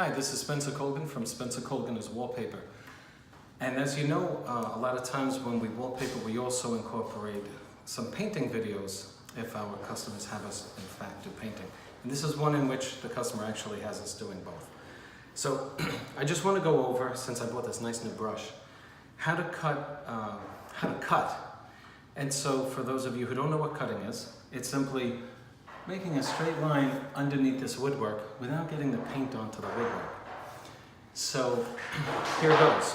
Hi, this is Spencer Colgan from Spencer Colgan is Wallpaper. And as you know, a lot of times when we wallpaper, we also incorporate some painting videos if our customers have us, in fact, do painting. And this is one in which the customer actually has us doing both. So I just want to go over, since I bought this nice new brush, how to cut. And so for those of you who don't know what cutting is, it's simply making a straight line underneath this woodwork without getting the paint onto the woodwork. So here goes.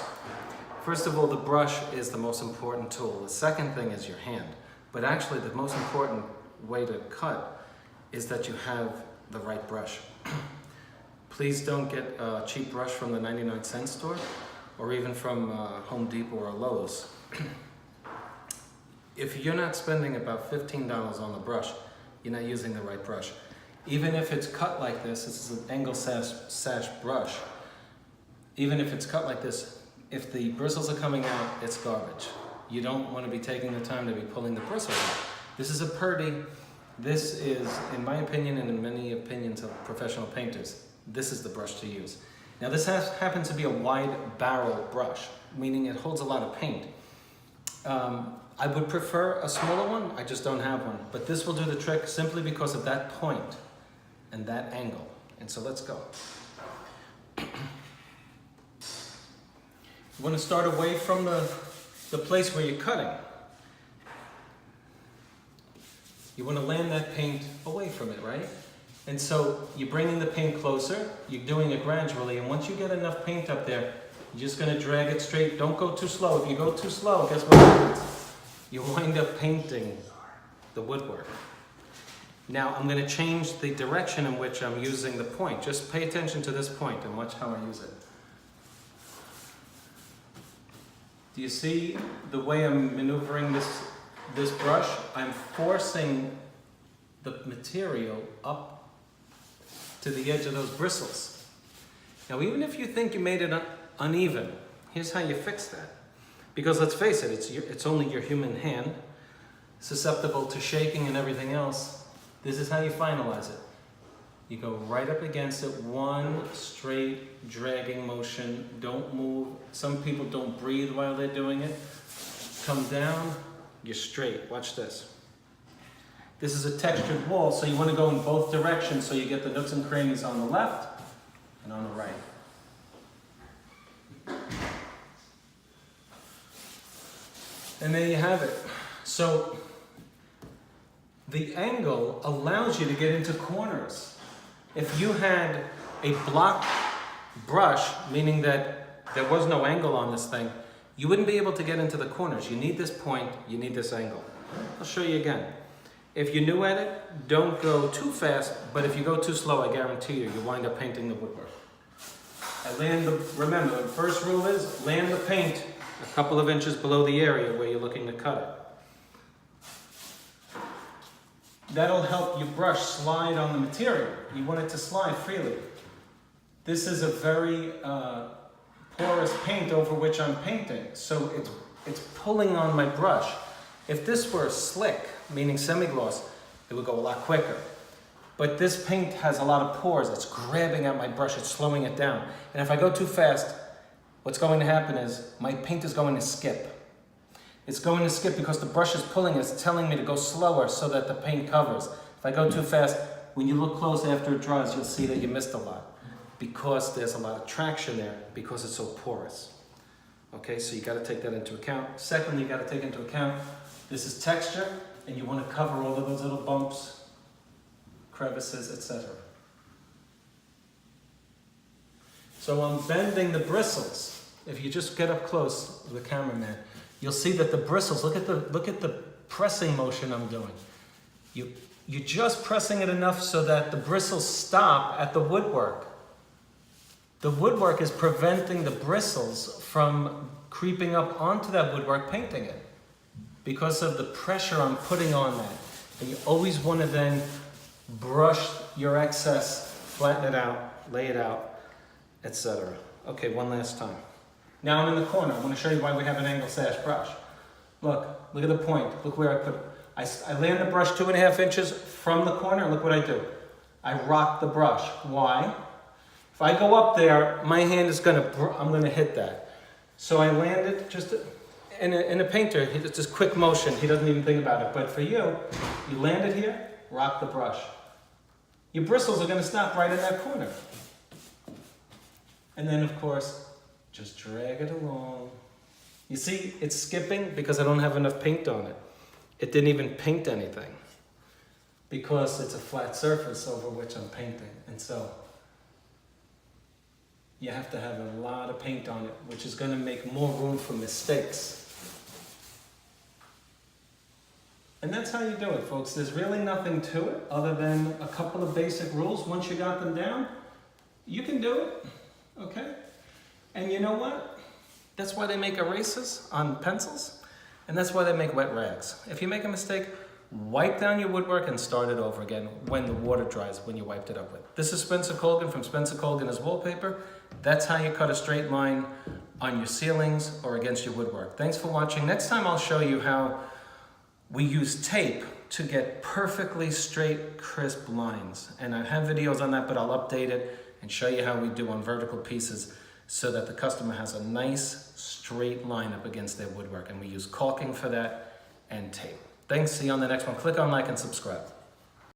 First of all, the brush is the most important tool. The second thing is your hand. But actually the most important way to cut is that you have the right brush. Please don't get a cheap brush from the 99-cent store or even from Home Depot or Lowe's. If you're not spending about $15 on the brush, you're not using the right brush. Even if it's cut like this is an angle sash brush. Even if it's cut like this, if the bristles are coming out, it's garbage. You don't want to be taking the time to be pulling the bristles out. This is a Purdy. This is, in my opinion and in many opinions of professional painters, this is the brush to use. Now this happens to be a wide barrel brush, meaning it holds a lot of paint. I would prefer a smaller one, I just don't have one. But this will do the trick simply because of that point and that angle. And so let's go. You want to start away from the place where you're cutting. You want to land that paint away from it, right? And so you're bringing the paint closer, you're doing it gradually, and once you get enough paint up there, you're just going to drag it straight. Don't go too slow. If you go too slow, guess what happens? You wind up painting the woodwork. Now I'm going to change the direction in which I'm using the point. Just pay attention to this point and watch how I use it. Do you see the way I'm maneuvering this brush? I'm forcing the material up to the edge of those bristles. Now even if you think you made it uneven, here's how you fix that. Because let's face it, it's only your human hand, susceptible to shaking and everything else. This is how you finalize it. You go right up against it, one straight dragging motion. Don't move. Some people don't breathe while they're doing it. Come down, you're straight. Watch this. This is a textured wall, so you want to go in both directions so you get the nooks and crannies on the left and on the right. And there you have it. So the angle allows you to get into corners. If you had a block brush, meaning that there was no angle on this thing, you wouldn't be able to get into the corners. You need this point, you need this angle. I'll show you again. If you're new at it, don't go too fast, but if you go too slow, I guarantee you wind up painting the woodwork. Remember, the first rule is land the paint a couple of inches below the area where you're looking to cut it. That'll help your brush slide on the material. You want it to slide freely. This is a very porous paint over which I'm painting, so it's pulling on my brush. If this were slick, meaning semi-gloss, it would go a lot quicker. But this paint has a lot of pores. It's grabbing at my brush, it's slowing it down. And if I go too fast, what's going to happen is my paint is going to skip. It's going to skip because the brush is pulling it. It's telling me to go slower so that the paint covers. If I go too fast, when you look close after it dries, you'll see that you missed a lot because there's a lot of traction there because it's so porous. Okay, so you got to take that into account. Secondly, you got to take into account this is texture, and you want to cover all of those little bumps, crevices, etc. So I'm bending the bristles. If you just get up close, the cameraman, you'll see that the bristles, look at the pressing motion I'm doing. You're just pressing it enough so that the bristles stop at the woodwork. The woodwork is preventing the bristles from creeping up onto that woodwork, painting it, because of the pressure I'm putting on that. And you always want to then brush your excess, flatten it out, lay it out, etc. Okay, one last time. Now I'm in the corner. I want to show you why we have an angle sash brush. Look at the point. Look where I put it. I land the brush 2.5 inches from the corner, and look what I do. I rock the brush. Why? If I go up there, my hand is I'm gonna hit that. So I land it just, in a painter, it's just quick motion, he doesn't even think about it. But for you, you land it here, rock the brush. Your bristles are gonna stop right in that corner. And then of course, just drag it along. You see, it's skipping because I don't have enough paint on it. It didn't even paint anything because it's a flat surface over which I'm painting. And so you have to have a lot of paint on it, which is going to make more room for mistakes. And that's how you do it, folks. There's really nothing to it other than a couple of basic rules. Once you got them down, you can do it, okay? And you know what? That's why they make erasers on pencils, and that's why they make wet rags. If you make a mistake, wipe down your woodwork and start it over again when the water dries, when you wiped it up with. This is Spencer Colgan from Spencer Colgan is Wallpaper. That's how you cut a straight line on your ceilings or against your woodwork. Thanks for watching. Next time I'll show you how we use tape to get perfectly straight, crisp lines. And I have videos on that, but I'll update it and show you how we do on vertical pieces so that the customer has a nice straight line up against their woodwork. And we use caulking for that and tape. Thanks, see you on the next one. Click on like and subscribe.